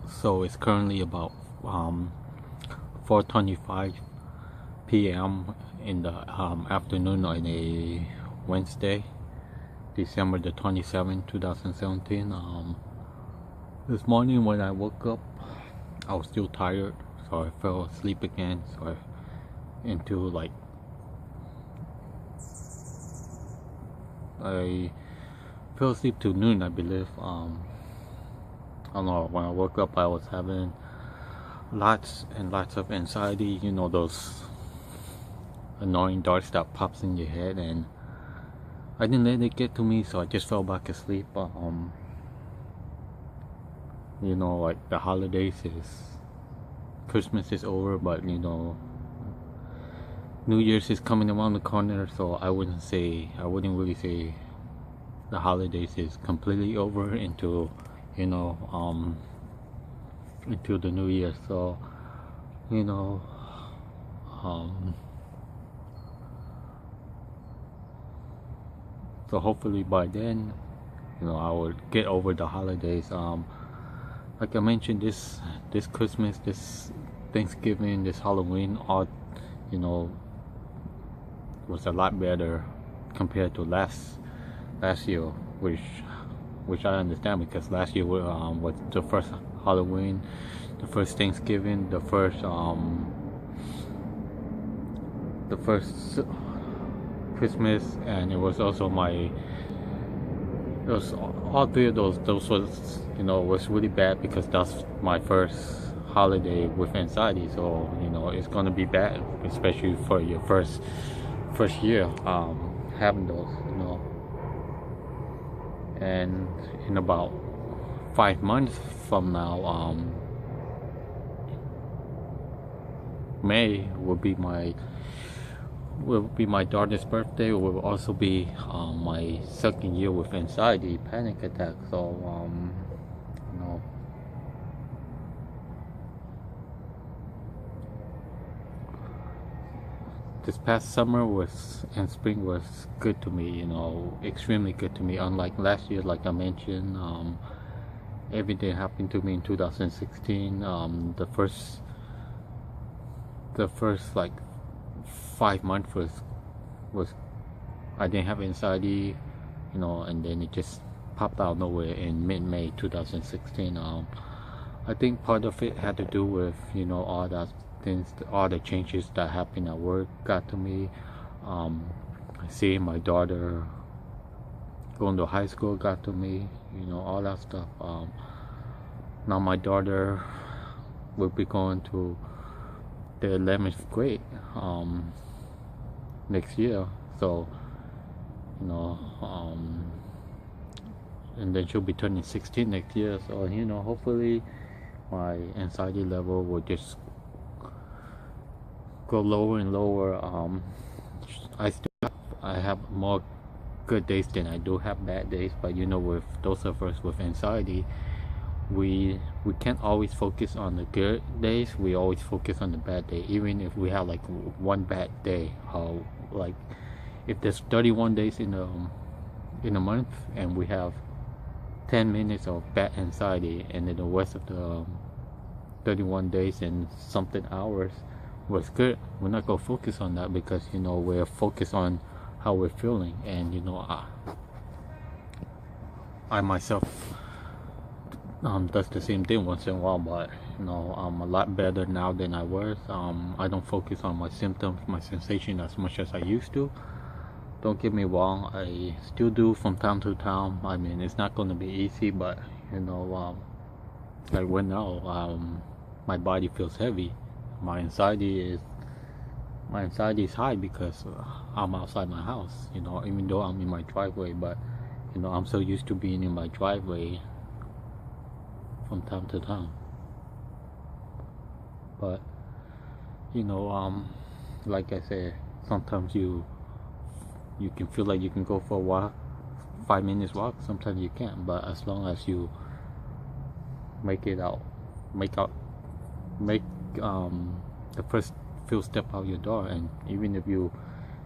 So it's currently about 4:25 p.m. in the afternoon on a Wednesday, December the 27th, 2017. This morning when I woke up, I was still tired, so I fell asleep again. So I fell asleep till noon, I believe. I don't know. When I woke up, I was having lots and lots of anxiety. You know, those annoying thoughts that pops in your head, and I didn't let it get to me, so I just fell back asleep. You know, like the holidays Christmas is over, but you know, New Year's is coming around the corner, so I wouldn't really say the holidays is completely over into, you know, into the new year. So, you know, so hopefully by then, you know, I will get over the holidays. Like I mentioned, this Christmas, this Thanksgiving, this Halloween, all, you know, was a lot better compared to last year, which I understand, because last year was the first Halloween, the first Thanksgiving, the first Christmas, and it was also all three of those was, you know, was really bad, because that's my first holiday with anxiety. So, you know, it's gonna be bad, especially for your first year having those, you know. And in about 5 months from now, May will be my daughter's birthday. It will also be my second year with anxiety, panic attack. So you know, this past summer and spring was good to me, you know, extremely good to me. Unlike last year, like I mentioned, everything happened to me in 2016. The first like 5 months was I didn't have anxiety, you know, and then it just popped out of nowhere in mid-May 2016. I think part of it had to do with, you know, all the changes that happened at work got to me. Seeing my daughter going to high school got to me, you know, all that stuff. Now my daughter will be going to the 11th grade next year, so, you know, and then she'll be turning 16 next year. So, you know, hopefully my anxiety level will just go lower and lower. I have more good days than I do have bad days, but you know, with those of us with anxiety, we can't always focus on the good days. We always focus on the bad day. Even if we have like one bad day, like if there's 31 days in a month, and we have 10 minutes of bad anxiety, and then the rest of the 31 days and something hours was good, we're not gonna focus on that, because, you know, we're focused on how we're feeling. And, you know, I myself does the same thing once in a while, but, you know, I'm a lot better now than I was. I don't focus on my symptoms, my sensation as much as I used to. Don't get me wrong, I still do from time to time. I mean, it's not going to be easy, but, you know, like right now, my body feels heavy. My anxiety is high because I'm outside my house, you know, even though I'm in my driveway. But, you know, I'm so used to being in my driveway from time to time. But, you know, like I said, sometimes you can feel like you can go for a walk, 5 minutes walk. Sometimes you can't, but as long as you make the first few step out your door, and even if you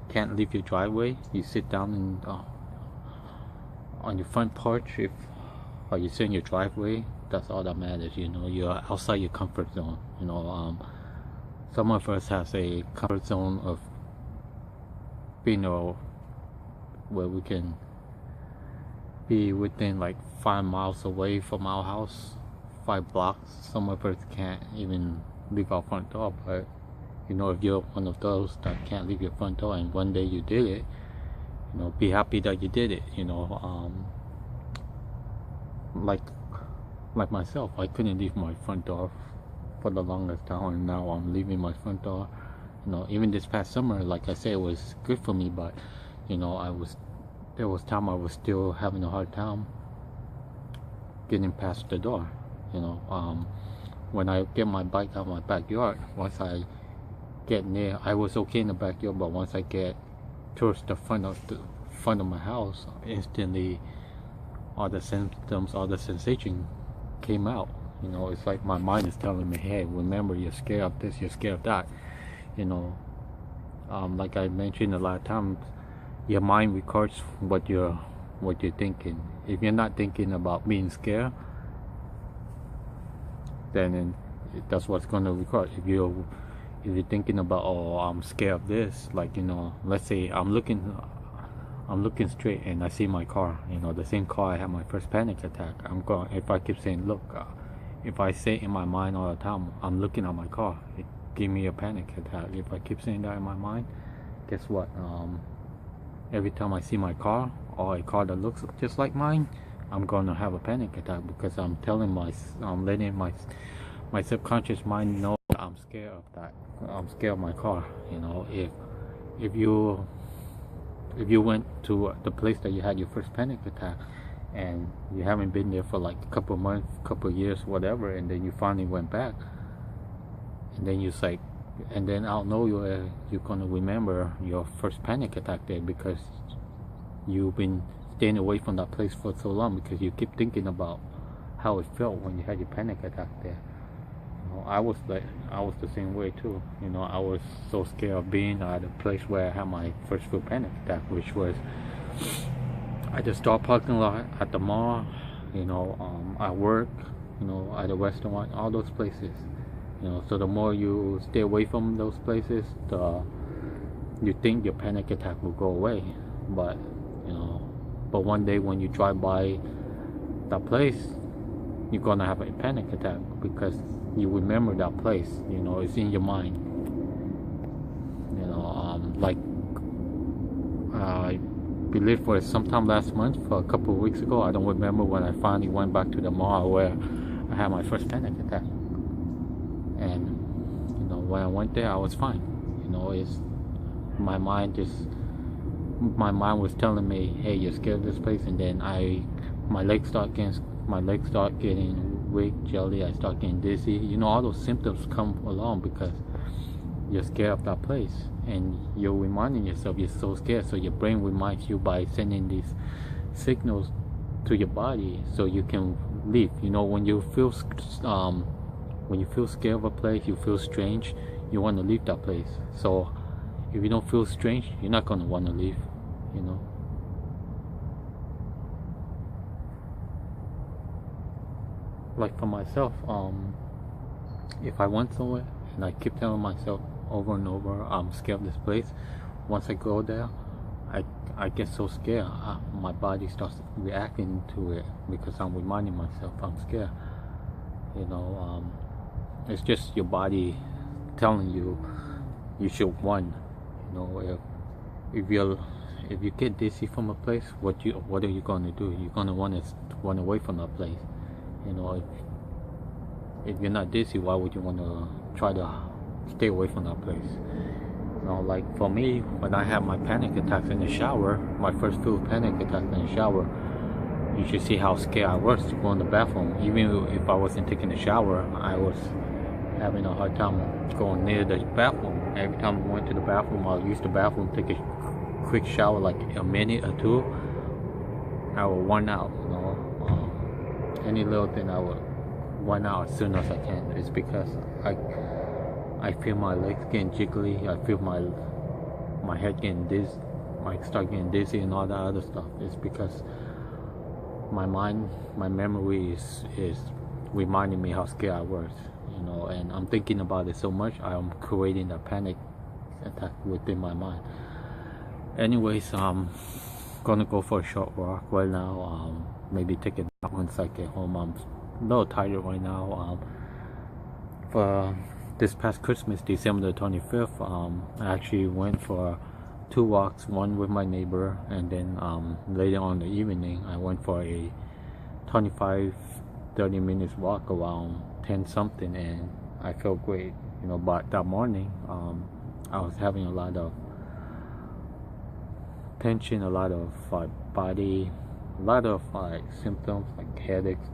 can't leave your driveway, you sit down on your front porch, or you sit in your driveway That's all that matters. You know, you're outside your comfort zone. You know, some of us has a comfort zone of, you know, where we can be within like 5 miles away from our house, 5 blocks. Some of us can't even leave our front door, but you know, if you're one of those that can't leave your front door and one day you did it, you know, be happy that you did it. You know, like myself, I couldn't leave my front door for the longest time, and now I'm leaving my front door. You know, even this past summer, like I said, it was good for me, but you know, there was time I was still having a hard time getting past the door. You know, when I get my bike out of my backyard, once I get near, I was okay in the backyard, but once I get towards the front of my house, instantly all the symptoms, all the sensation came out. You know, it's like my mind is telling me, hey, remember, you're scared of this, you're scared of that. You know, like I mentioned a lot of times, your mind records what you're thinking. If you're not thinking about being scared, then that's what's going to record. If you're thinking about, oh, I'm scared of this, like, you know, let's say I'm looking straight and I see my car, you know, the same car I had my first panic attack. If I keep saying, look, if I say in my mind all the time, I'm looking at my car, it give me a panic attack. If I keep saying that in my mind, guess what? Every time I see my car or a car that looks just like mine, I'm gonna have a panic attack, because I'm letting my subconscious mind know that I'm scared of that. I'm scared of my car. You know, if you went to the place that you had your first panic attack and you haven't been there for like a couple of months, couple of years, whatever, and then you finally went back, and then you say, and then out of nowhere you're gonna remember your first panic attack there, because you've been staying away from that place for so long, because you keep thinking about how it felt when you had your panic attack there. You know, I was the same way too. You know, I was so scared of being at a place where I had my first full panic attack, which was at the store parking lot, at the mall, you know, at work, you know, at a restaurant, all those places. You know, so the more you stay away from those places, you think your panic attack will go away. But you know, but one day when you drive by that place, you're gonna have a panic attack, because you remember that place. You know, it's in your mind. You know, like I believe for sometime last month, for a couple of weeks ago, I don't remember, when I finally went back to the mall where I had my first panic attack. And you know, when I went there, I was fine. You know, my mind was telling me, hey, you're scared of this place, and then my legs start getting weak, jelly, I start getting dizzy. You know, all those symptoms come along because you're scared of that place, and you're reminding yourself you're so scared, so your brain reminds you by sending these signals to your body so you can leave. You know, when you feel scared of a place, you feel strange, you want to leave that place. So if you don't feel strange, you're not going to want to leave. You know, like for myself, if I went somewhere and I keep telling myself over and over, I'm scared of this place, once I go there, I get so scared, my body starts reacting to it, because I'm reminding myself I'm scared. You know, it's just your body telling you should run. You know, if you get dizzy from a place, what are you going to do? You're going to want to run away from that place. You know, if you're not dizzy, why would you want to try to stay away from that place? You know, like for me, when I have my panic attacks in the shower, my first full panic attack in the shower, you should see how scared I was to go in the bathroom. Even if I wasn't taking a shower, I was having a hard time going near the bathroom. Every time I went to the bathroom, I'll use the bathroom, take a quick shower, like a minute or two, I will run out. You know, any little thing I will run out as soon as I can. It's because I feel my legs getting jiggly, I feel my head getting dizzy, I start getting dizzy and all that other stuff. It's because my mind, my memory is reminding me how scared I was, and I'm thinking about it so much, I'm creating a panic attack within my mind. Anyways, gonna go for a short walk right now. Maybe take it back once I get home. I'm a little tired right now. For this past Christmas, December the 25th, I actually went for 2 walks, one with my neighbor, and then later on in the evening I went for a 25-30 minutes walk around 10 something, and I felt great, but that morning I was having a lot of tension, a lot of body, a lot of symptoms like headaches,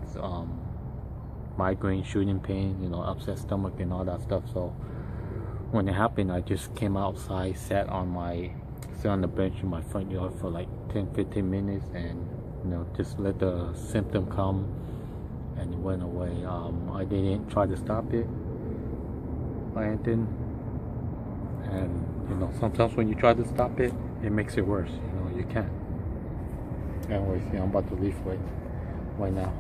migraine, shooting pain, upset stomach and all that stuff. So when it happened, I just came outside, sat on the bench in my front yard for like 10-15 minutes, and just let the symptom come, and it went away. I didn't try to stop it or anything, and sometimes when you try to stop it, it makes it worse. You can't. Anyways, I'm about to leave right now.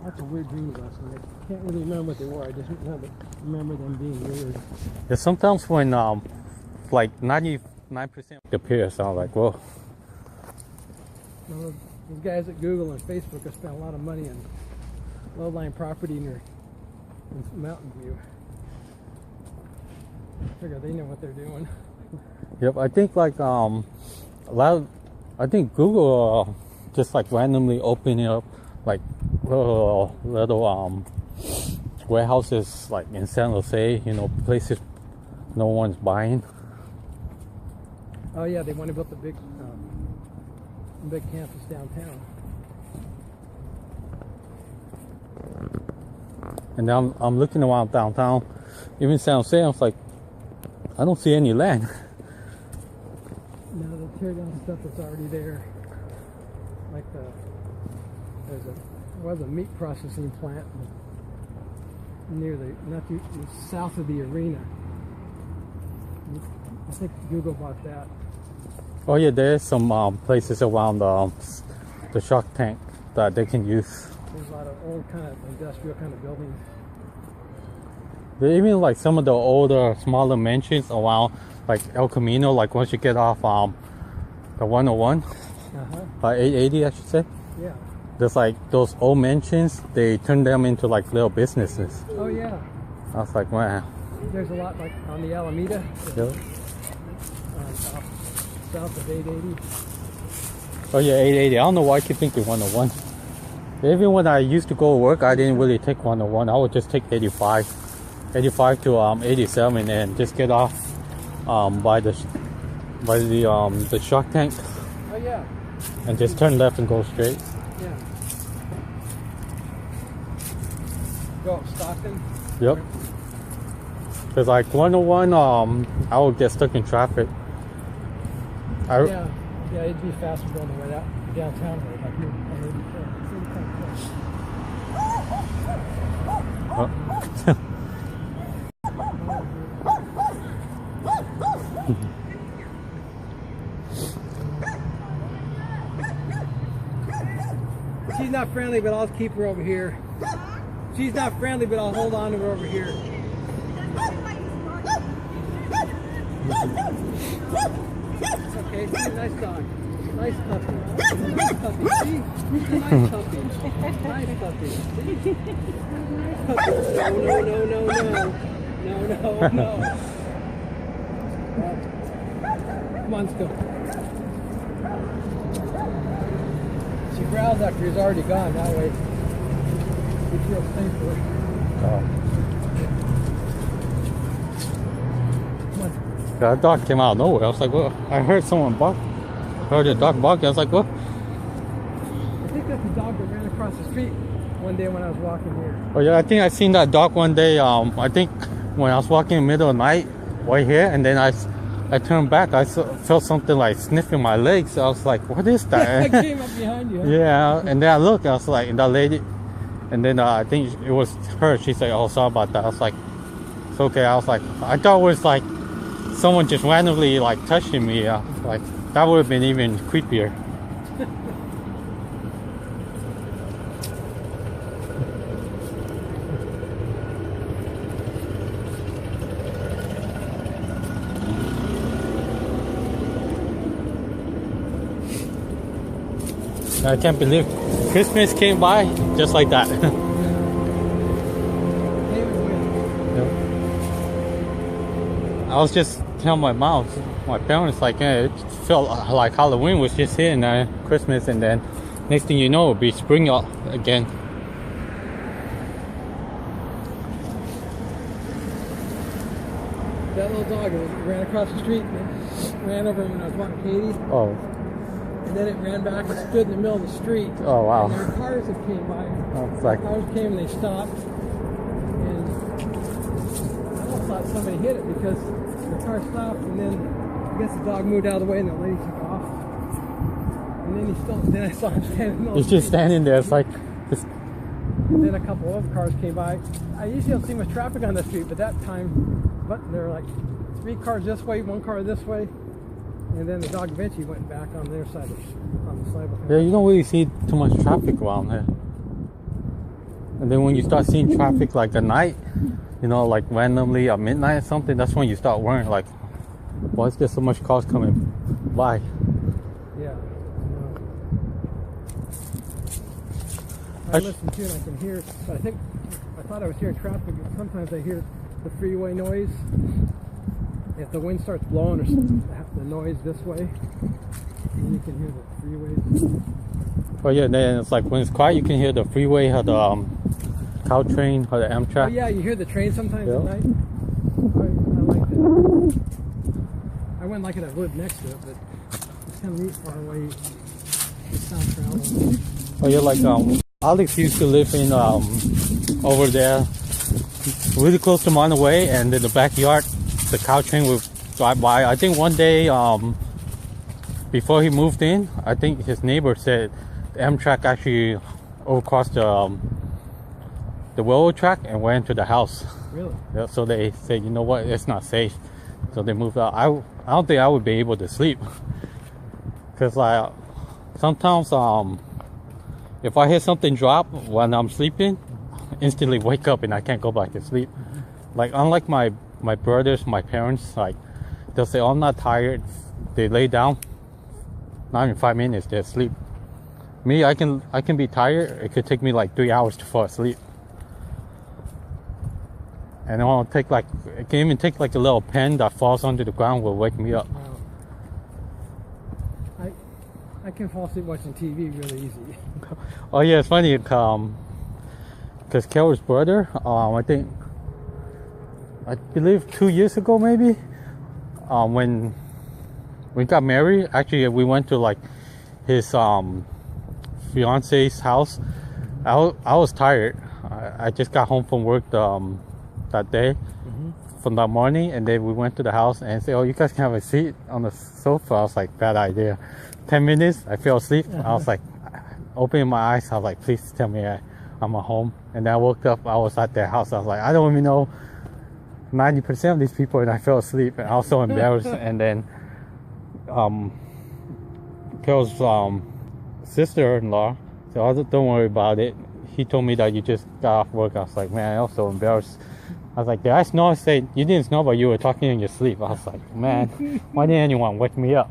Lots of weird dreams last night. Can't really remember what they were. I just remember them being weird. Yeah, sometimes when like 99% appears, I'm like, whoa. Well, these guys at Google and Facebook have spent a lot of money on low-lying property in Mountain View. I figure they know what they're doing. Yep, I think like I think Google just like randomly opening up like little warehouses like in San Jose, places no one's buying. Oh yeah, they want to build a big campus downtown. And now I'm looking around downtown, even San Jose. I was like, I don't see any land. No, they'll tear down stuff that's already there. Like there was a meat processing plant near south of the arena. I think Google bought that. Oh yeah, there's some places around the Shark Tank that they can use. There's a lot of old kind of industrial kind of buildings. There even like some of the older, smaller mansions around like El Camino, like once you get off the 101, 880 I should say. Yeah. There's like those old mansions, they turn them into like little businesses. Oh yeah. I was like, wow. There's a lot like on the Alameda. Yep. South of 880. Oh yeah, 880. I don't know why I keep thinking 101. Even when I used to go to work, I didn't really take 101. I would just take 85 to 87 and just get off by the Shark Tank. Oh yeah. And just turn left and go straight. Yeah. Go up Stockton. Yep. Cause like 101, I would get stuck in traffic. Yeah, it'd be faster going the way out downtown way, like you're She's not friendly, but I'll keep her over here. She's not friendly, but I'll hold on to her over here. It's okay, she's a nice dog. Nice puppy. Nice puppy. See? Nice puppy. Nice puppy. See? Nice puppy. No. Come on, still. She growled after he's already gone. That way, we feel safer. That dog came out of nowhere. I was like, what? I heard someone bark. I heard a dog barking. I was like, what? I think that's the dog that ran across the street one day when I was walking here. Oh yeah, I think I seen that dog one day. I think when I was walking in the middle of the night right here, and then I turned back. I felt something like sniffing my legs. I was like, what is that? I came up behind you. Huh? Yeah, and then I looked. I was like, and that lady, and then I think it was her. She said, oh, sorry about that. I was like, it's okay. I was like, I thought it was like someone just randomly like touching me. I was like, that would have been even creepier. I can't believe Christmas came by just like that. I was just telling my parents, like, yeah, it felt like Halloween was just here and Christmas, and then next thing you know, it'll be spring again. That little dog ran across the street and ran over when I was walking Katie. Oh. And then it ran back and stood in the middle of the street. Oh, wow. And there were cars that came by. Oh, it's like... Cars came and they stopped. And I almost thought somebody hit it because the car stopped, and then I guess the dog moved out of the way and the lady took off. And then I saw him standing in the middle. He's just standing there. It's like... Just... And then a couple of cars came by. I usually don't see much traffic on the street, but that time, there were like 3 cars this way, 1 car this way. And then the dog eventually went back on their side on the sidewalk. Yeah, you don't really see too much traffic around here. And then when you start seeing traffic like at night, you know, like randomly at midnight or something, that's when you start worrying, like, why is there so much cars coming by? Yeah. I listen to it and I can hear it. So I thought I was hearing traffic, but sometimes I hear the freeway noise. If the wind starts blowing or the noise this way, you can hear the freeway. Oh yeah, then it's like when it's quiet, you can hear the freeway or the cow train or the Amtrak. Oh yeah, you hear the train sometimes at night. I like that. I wouldn't like it if I lived next to it, but it's kind of neat far away. Sound traveling. Oh yeah, like Alex used to live in over there, really close to Monterey, and in the backyard, the cow train would drive by. I think one day, before he moved in, I think his neighbor said the Amtrak actually overcrossed the railroad track and went into the house. Really? Yeah, so they said, you know what, it's not safe. So they moved out. I don't think I would be able to sleep. Because like, sometimes if I hear something drop when I'm sleeping, instantly wake up and I can't go back to sleep. Like, unlike my brothers, my parents, like, they'll say, oh, I'm not tired. They lay down, not even 5 minutes, they're asleep. Me, I can be tired. It could take me like 3 hours to fall asleep. And it can even take like a little pen that falls onto the ground will wake me up. Wow. I can fall asleep watching TV really easy. Oh yeah, it's funny, because Carol's brother, I believe 2 years ago maybe, when we got married, actually we went to like his fiance's house. I was tired. I just got home from work that day, from that morning, and then we went to the house and said, oh, you guys can have a seat on the sofa. I was like, bad idea. 10 minutes, I fell asleep. I was like, opening my eyes, I was like, please tell me I'm at home. And then I woke up, I was at their house. I was like, I don't even know 90% of these people, and I fell asleep, and I was so embarrassed. And then Carol's sister-in-law said, oh, don't worry about it. He told me that you just got off work. I was like, man, I was so embarrassed. I was like, did I snore? I said, you didn't snore, but you were talking in your sleep. I was like, man, why didn't anyone wake me up?